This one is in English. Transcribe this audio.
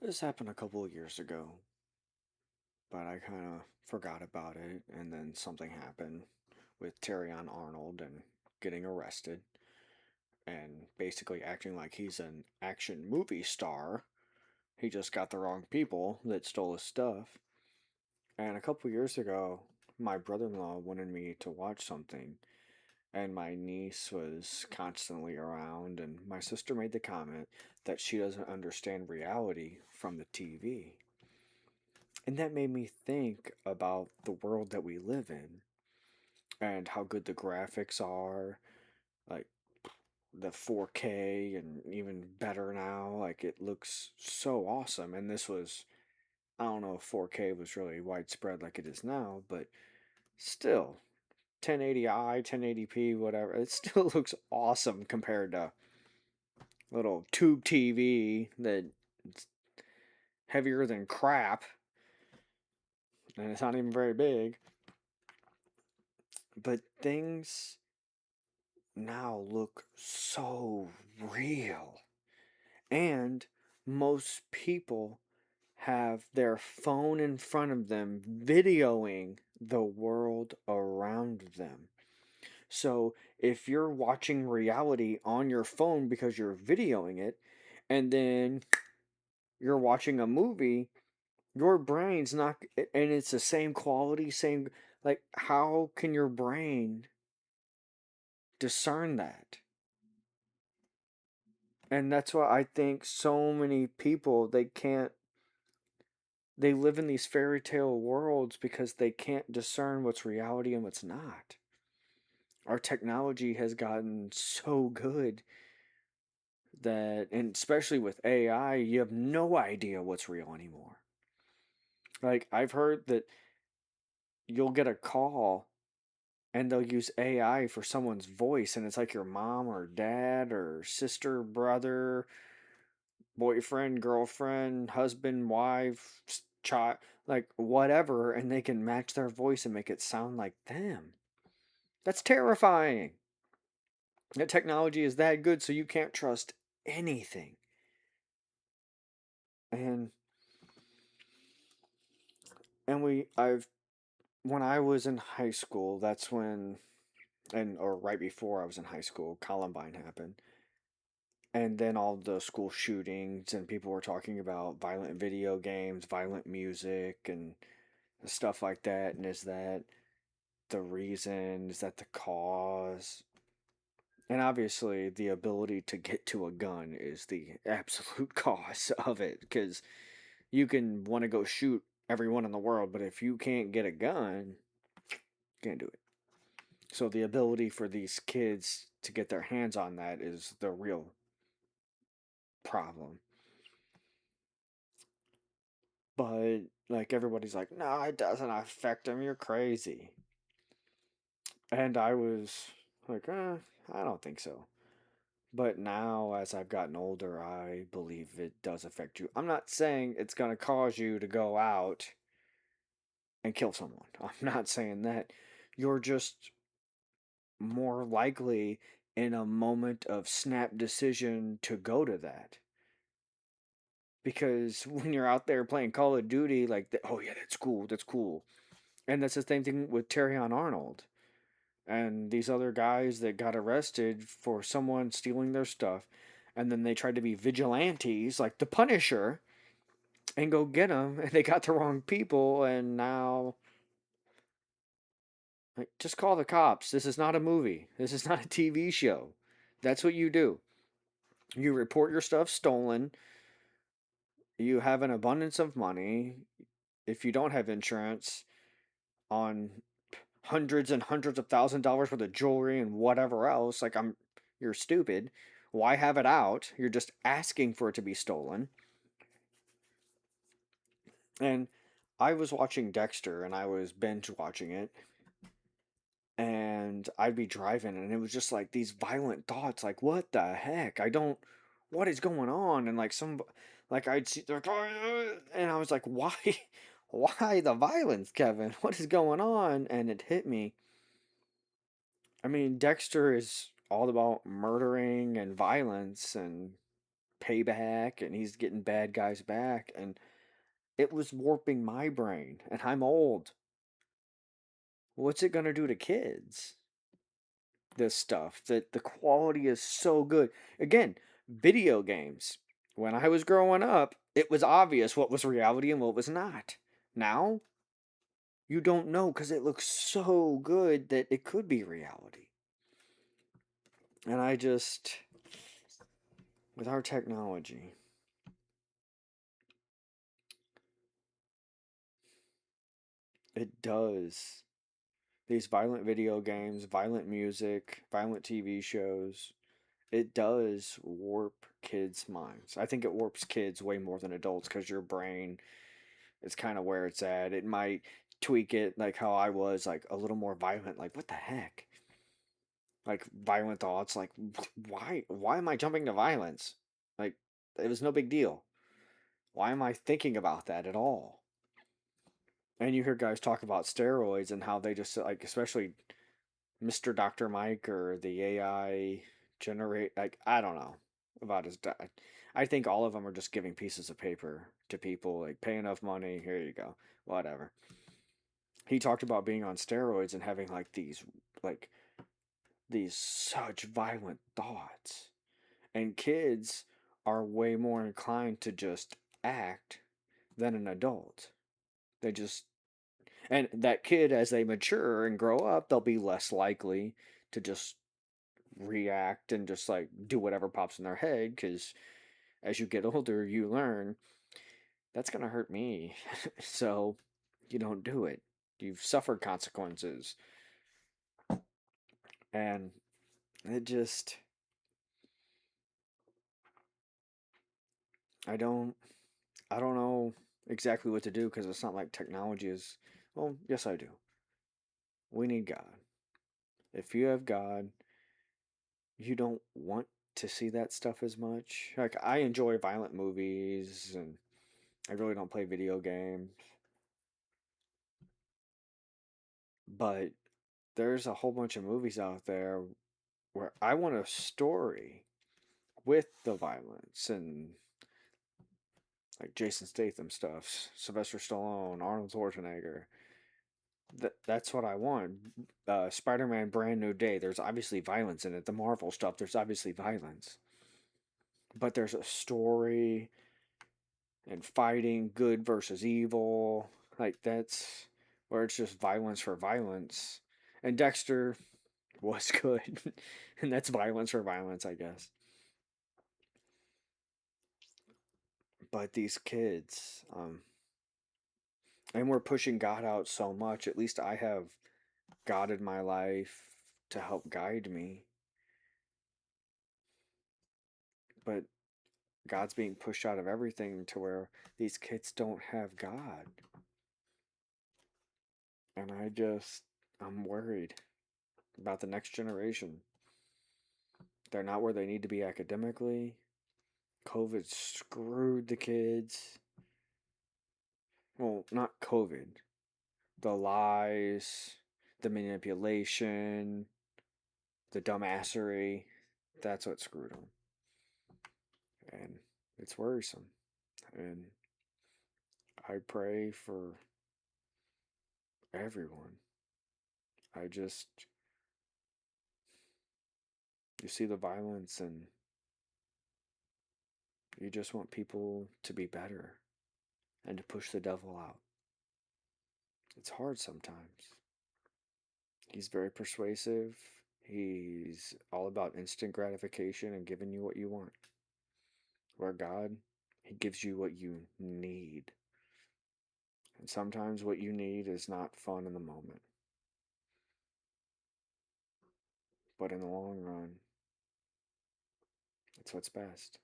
This happened a couple of years ago, but I kind of forgot about it, and then something happened with Terrion Arnold and getting arrested and basically acting like he's an action movie star. He just got the wrong people that stole his stuff. And a couple of years ago, my brother-in-law wanted me to watch something, and my niece was constantly around, and my sister made the comment that she doesn't understand reality from the TV. And that made me think about the world that we live in and how good the graphics are, like the 4K and even better now. Like it looks so awesome. And this was, I don't know if 4K was really widespread like it is now, but still 1080i, 1080p, whatever. It still looks awesome compared to little tube TV that's heavier than crap and it's not even very big. But things now look so real. And most people have their phone in front of them videoing the world around them. So if you're watching reality on your phone because you're videoing it, and then you're watching a movie, your brain's not, and it's the same quality, same, like, how can your brain discern that? And that's why I think so many people they live in these fairy tale worlds because they can't discern what's reality and what's not. Our technology has gotten so good that, and especially with AI, you have no idea what's real anymore. Like I've heard that you'll get a call and they'll use AI for someone's voice and it's like your mom or dad or sister, brother, boyfriend, girlfriend, husband, wife, child, like whatever, and they can match their voice and make it sound like them. That's terrifying. That technology is that good, so you can't trust anything. And I've when I was in high school, that's when, and or right before I was in high school, Columbine happened. And then all the school shootings, and people were talking about violent video games, violent music, and stuff like that. And is that the reason? Is that the cause? And obviously, the ability to get to a gun is the absolute cause of it. Because you can want to go shoot everyone in the world, but if you can't get a gun, you can't do it. So the ability for these kids to get their hands on that is the real problem. But like everybody's like, no, it doesn't affect them. You're crazy. And I was like, I don't think so. But now, as I've gotten older, I believe it does affect you. I'm not saying it's going to cause you to go out and kill someone. I'm not saying that. You're just more likely in a moment of snap decision to go to that. Because when you're out there playing Call of Duty, like, oh yeah, that's cool, that's cool. And that's the same thing with Terrion Arnold and these other guys that got arrested for someone stealing their stuff. And then they tried to be vigilantes like the Punisher and go get them. And they got the wrong people. And now, like, just call the cops. This is not a movie, this is not a TV show. That's what you do. You report your stuff stolen. You have an abundance of money. If you don't have insurance on hundreds and hundreds of $1,000s worth of jewelry and whatever else, like you're stupid. Why have it out? You're just asking for it to be stolen. And I was watching Dexter and I was binge watching it and I'd be driving and it was just like these violent thoughts like what the heck? I don't what is going on? And like like I'd see like and I was like why why the violence, Kevin? What is going on? And it hit me. I mean, Dexter is all about murdering and violence and payback and he's getting bad guys back, and it was warping my brain, and I'm old. What's it gonna do to kids? This stuff that the quality is so good. Again, video games. When I was growing up, it was obvious what was reality and what was not. Now, you don't know because it looks so good that it could be reality. And I just, with our technology, it does. These violent video games, violent music, violent TV shows, it does warp kids' minds. I think it warps kids way more than adults because your brain is kind of where it's at. It might tweak it like how I was, like a little more violent. Like, what the heck? Like violent thoughts. Like, why am I jumping to violence? Like, it was no big deal. Why am I thinking about that at all? And you hear guys talk about steroids and how they just like, especially Mr. Dr. Mike or the AI generate, like, I don't know about his diet. I think all of them are just giving pieces of paper to people, like, pay enough money, here you go, whatever. He talked about being on steroids and having like these such violent thoughts. And kids are way more inclined to just act than an adult. They just, and that kid, as they mature and grow up, they'll be less likely to just react and just like do whatever pops in their head, because as you get older you learn that's going to hurt me. So you don't do it. You've suffered consequences. And it just, i don't I don't know exactly what to do, because it's not like technology is, well, yes I do. We need God. If you have God, you don't want to see that stuff as much. Like, I enjoy violent movies, and I really don't play video games, but there's a whole bunch of movies out there where I want a story with the violence and like Jason Statham stuff, Sylvester Stallone, Arnold Schwarzenegger. That's what I want. Spider-Man: Brand New Day. There's obviously violence in it. The Marvel stuff. There's obviously violence, but there's a story and fighting, good versus evil. Like, that's where it's just violence for violence. And Dexter was good, and that's violence for violence, I guess. But these kids, and we're pushing God out so much. At least I have God in my life to help guide me, but God's being pushed out of everything to where these kids don't have God. And I'm worried about the next generation. They're not where they need to be academically. COVID screwed the kids. Well, not COVID. The lies, the manipulation, the dumbassery. That's what screwed them. And it's worrisome. And I pray for everyone. I just, you see the violence, and you just want people to be better and to push the devil out. It's hard sometimes. He's very persuasive. He's all about instant gratification and giving you what you want. Where God, He gives you what you need. And sometimes what you need is not fun in the moment. But in the long run, it's what's best.